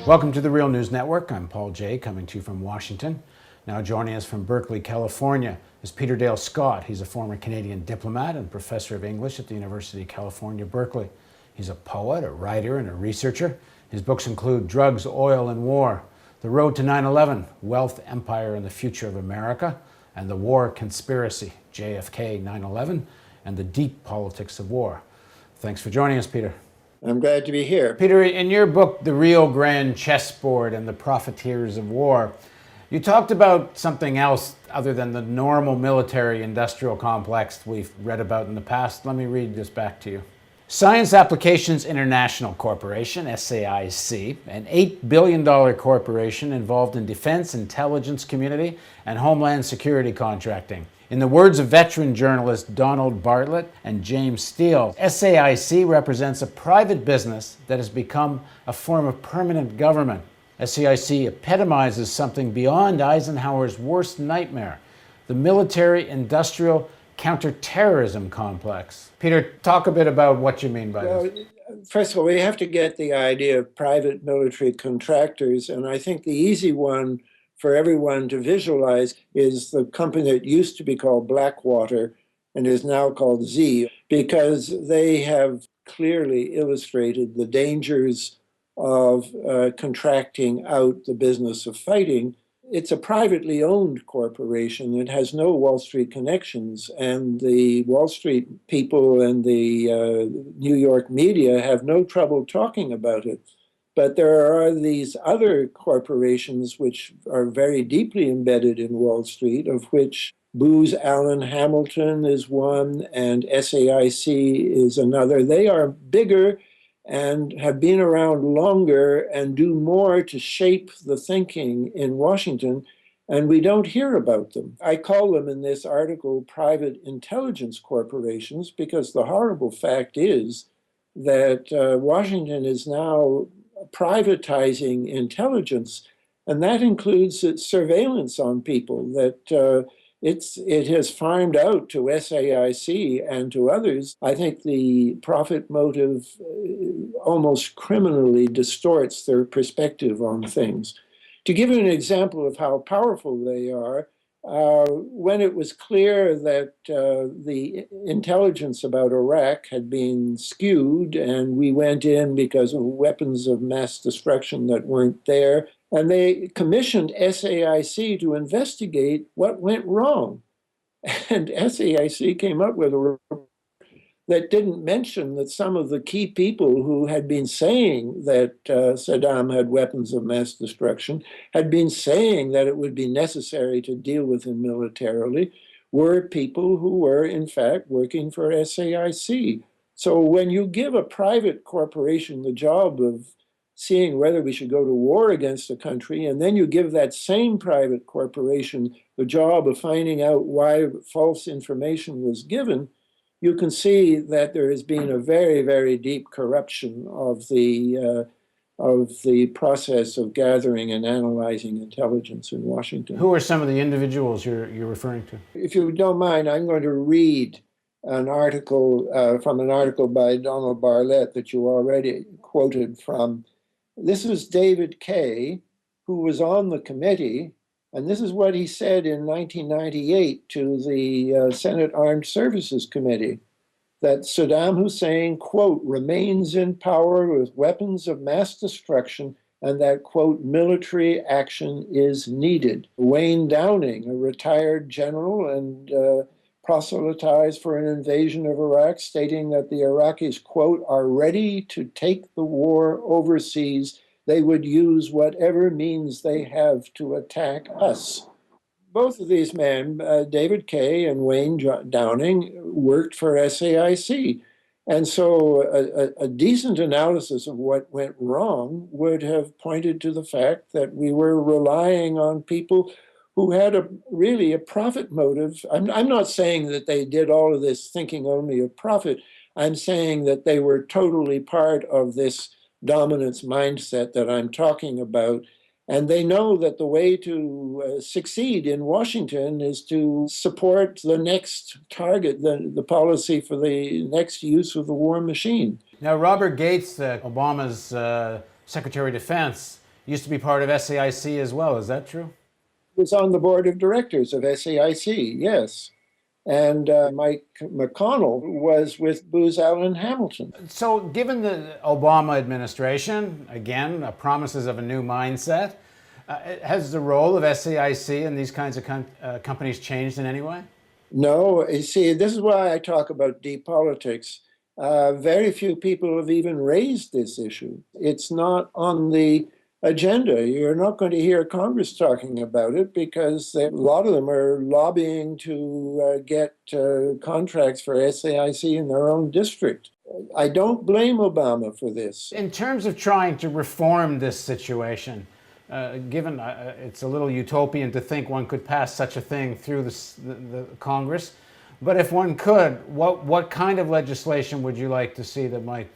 Welcome to the Real News Network. I'm Paul Jay, coming to you from Washington. Now joining us from Berkeley, California is Peter Dale Scott. He's a former Canadian diplomat and professor of English at the University of California, Berkeley. He's a poet, a writer, and a researcher. His books include Drugs, Oil, and War, The Road to 9/11, Wealth, Empire, and the Future of America, and The War Conspiracy, JFK, 9/11, and the Deep Politics of War. Thanks for joining us, Peter. I'm glad to be here. Peter, in your book, The Rio Grande Chessboard and the Profiteers of War, you talked about something else other than the normal military-industrial complex we've read about in the past. Let me read this back to you. Science Applications International Corporation, SAIC, an $8 billion corporation involved in defense, intelligence community, and homeland security contracting. In the words of veteran journalists Donald Bartlett and James Steele, SAIC represents a private business that has become a form of permanent government. SAIC epitomizes something beyond Eisenhower's worst nightmare, the military-industrial-counterterrorism complex. Peter, talk a bit about what you mean by this. First of all, we have to get the idea of private military contractors, and I think the easy one for everyone to visualize is the company that used to be called Blackwater and is now called Z, because they have clearly illustrated the dangers of contracting out the business of fighting. It's a privately owned corporation. It has no Wall Street connections, and the Wall Street people and the New York media have no trouble talking about it. But there are these other corporations which are very deeply embedded in Wall Street, of which Booz Allen Hamilton is one and SAIC is another. They are bigger and have been around longer and do more to shape the thinking in Washington, and we don't hear about them. I call them in this article private intelligence corporations because the horrible fact is that Washington is now privatizing intelligence, and that includes surveillance on people. That it has farmed out to SAIC and to others. I think the profit motive almost criminally distorts their perspective on things. To give you an example of how powerful they are, when it was clear that the intelligence about Iraq had been skewed, and we went in because of weapons of mass destruction that weren't there, and they commissioned SAIC to investigate what went wrong. And SAIC came up with a report that didn't mention that some of the key people who had been saying that Saddam had weapons of mass destruction, had been saying that it would be necessary to deal with him militarily, were people who were, in fact, working for SAIC. So when you give a private corporation the job of seeing whether we should go to war against a country, and then you give that same private corporation the job of finding out why false information was given, you can see that there has been a very, very deep corruption of the process of gathering and analyzing intelligence in Washington. Who are some of the individuals you're referring to? If you don't mind, I'm going to read an article from an article by Donald Bartlett that you already quoted from. This is David Kay, who was on the committee, and this is what he said in 1998 to the Senate Armed Services Committee, that Saddam Hussein, quote, remains in power with weapons of mass destruction, and that, quote, military action is needed. Wayne Downing, a retired general and proselytized for an invasion of Iraq, stating that the Iraqis, quote, are ready to take the war overseas. They would use whatever means they have to attack us. Both of these men, David Kay and Wayne Downing, worked for SAIC. And so a decent analysis of what went wrong would have pointed to the fact that we were relying on people who had really a profit motive. I'm not saying that they did all of this thinking only of profit. I'm saying that they were totally part of this dominance mindset that I'm talking about. And they know that the way to succeed in Washington is to support the next target, the policy for the next use of the war machine. Now, Robert Gates, Obama's Secretary of Defense, used to be part of SAIC as well. Is that true? Was on the board of directors of SAIC, yes. And Mike McConnell was with Booz Allen Hamilton. So, given the Obama administration, again, promises of a new mindset, has the role of SAIC and these kinds of companies changed in any way? No, you see, this is why I talk about deep politics. Very few people have even raised this issue. It's not on the agenda. You're not going to hear Congress talking about it because a lot of them are lobbying to get contracts for SAIC in their own district. I don't blame Obama for this. In terms of trying to reform this situation, given it's a little utopian to think one could pass such a thing through the Congress, but if one could, what kind of legislation would you like to see that might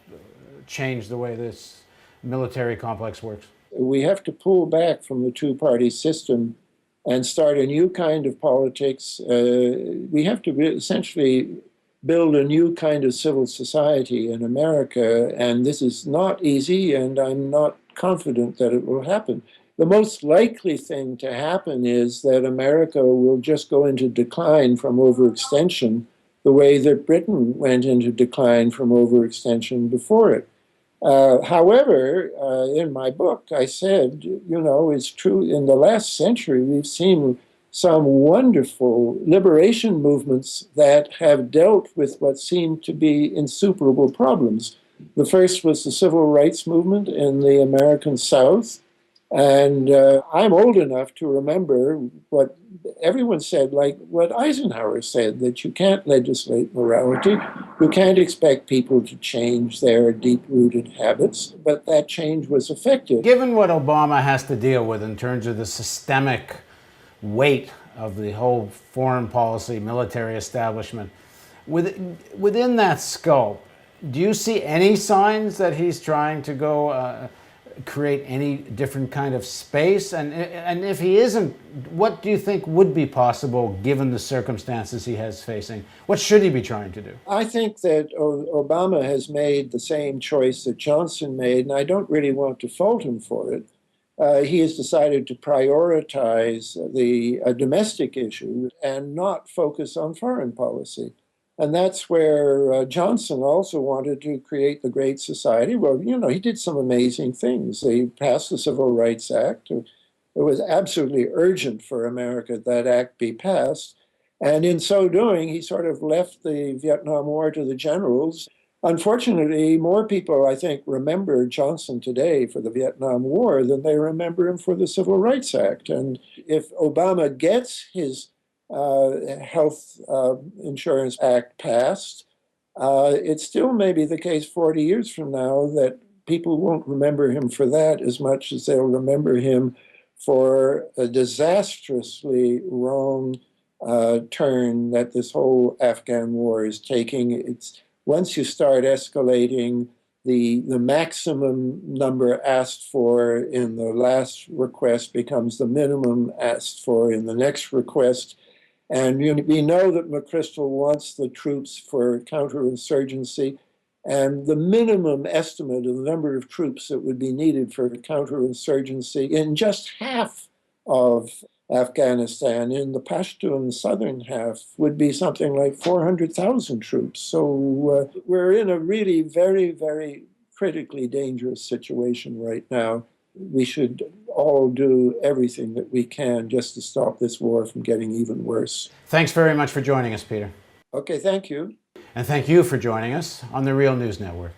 change the way this military complex works? We have to pull back from the two-party system and start a new kind of politics. We have to essentially build a new kind of civil society in America, and this is not easy, and I'm not confident that it will happen. The most likely thing to happen is that America will just go into decline from overextension the way that Britain went into decline from overextension before it. However, in my book, I said, it's true, in the last century, we've seen some wonderful liberation movements that have dealt with what seemed to be insuperable problems. The first was the civil rights movement in the American South. And I'm old enough to remember what everyone said, like what Eisenhower said, that you can't legislate morality. You can't expect people to change their deep-rooted habits, but that change was effective. Given what Obama has to deal with in terms of the systemic weight of the whole foreign policy, military establishment, within that scope, do you see any signs that he's trying to go create any different kind of space? And if he isn't, what do you think would be possible given the circumstances he has facing? What should he be trying to do? I think that Obama has made the same choice that Johnson made, and I don't really want to fault him for it. He has decided to prioritize the domestic issue and not focus on foreign policy. And that's where Johnson also wanted to create the Great Society. Well, he did some amazing things. He passed the Civil Rights Act. It was absolutely urgent for America that act be passed. And in so doing, he sort of left the Vietnam War to the generals. Unfortunately, more people, I think, remember Johnson today for the Vietnam War than they remember him for the Civil Rights Act. And if Obama gets his Health Insurance Act passed, it still may be the case 40 years from now that people won't remember him for that as much as they'll remember him for a disastrously wrong turn that this whole Afghan war is taking. It's once you start escalating, the maximum number asked for in the last request becomes the minimum asked for in the next request. And we know that McChrystal wants the troops for counterinsurgency, and the minimum estimate of the number of troops that would be needed for counterinsurgency in just half of Afghanistan, in the Pashtun southern half, would be something like 400,000 troops. So we're in a really very, very critically dangerous situation right now. We should all do everything that we can just to stop this war from getting even worse. Thanks very much for joining us, Peter. Okay, thank you. And thank you for joining us on the Real News Network.